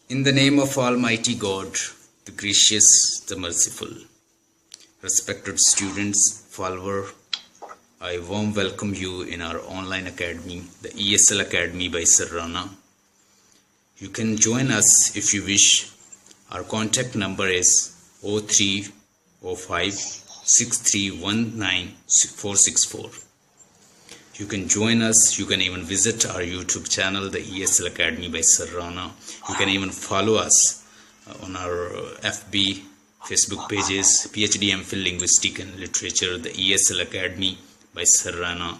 In the name of Almighty God, the gracious, the merciful, respected students, followers, I warm welcome you in our online academy, the ESL Academy by RANA. You can join us if you wish. Our contact number is 0305 6319 464. You can join us. You can even visit our YouTube channel, the ESL Academy by RANA. You can even follow us on our FB, Facebook pages, PhD MPhil Linguistic and Literature, the ESL Academy by RANA,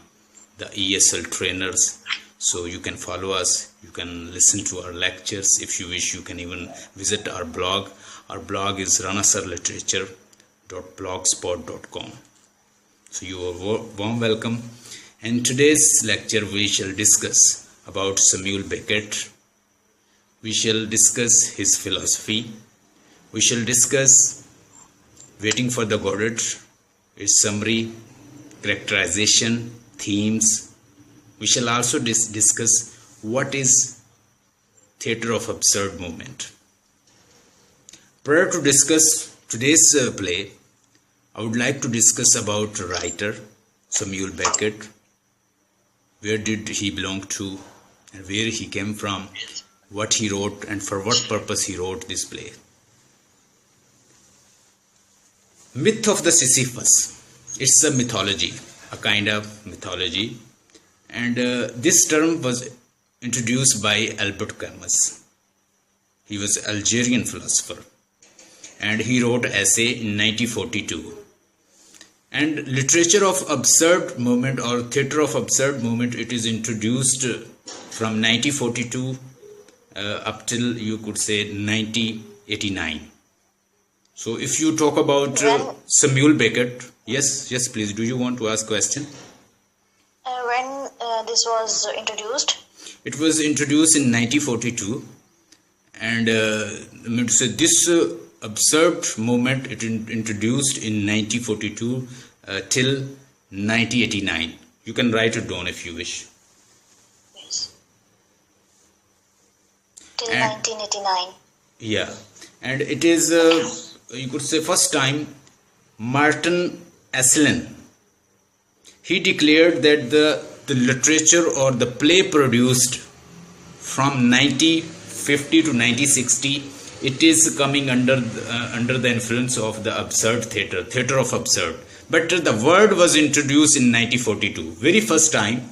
the ESL Trainers. So you can follow us. You can listen to our lectures. If you wish, you can even visit our blog. Our blog is ranasirliterature.blogspot.com. So you are warm welcome. In today's lecture, we shall discuss about Samuel Beckett. We shall discuss his philosophy. We shall discuss Waiting for the Godot, its summary, characterization, themes. We shall also discuss what is theatre of absurd movement. Prior to discuss today's play, I would like to discuss about writer Samuel Beckett. Where did he belong to and where he came from, what he wrote and for what purpose he wrote this play. Myth of the Sisyphus. It's a mythology, a kind of mythology, and this term was introduced by Albert Camus. He was an Algerian philosopher and he wrote an essay in 1942. And literature of absurd movement or theatre of absurd movement, it is introduced from 1942 up till you could say 1989. So if you talk about Samuel Beckett, yes, please. Do you want to ask a question? When this was introduced? It was introduced in 1942, and this absurd movement it introduced in 1942 till 1989. You can write it down if you wish. Yes. Till 1989. Yeah, and it is you could say first time Martin Esslin. He declared that the literature or the play produced from 1950 to 1960, it is coming under the influence of the absurd theatre of absurd. But the word was introduced in 1942. Very first time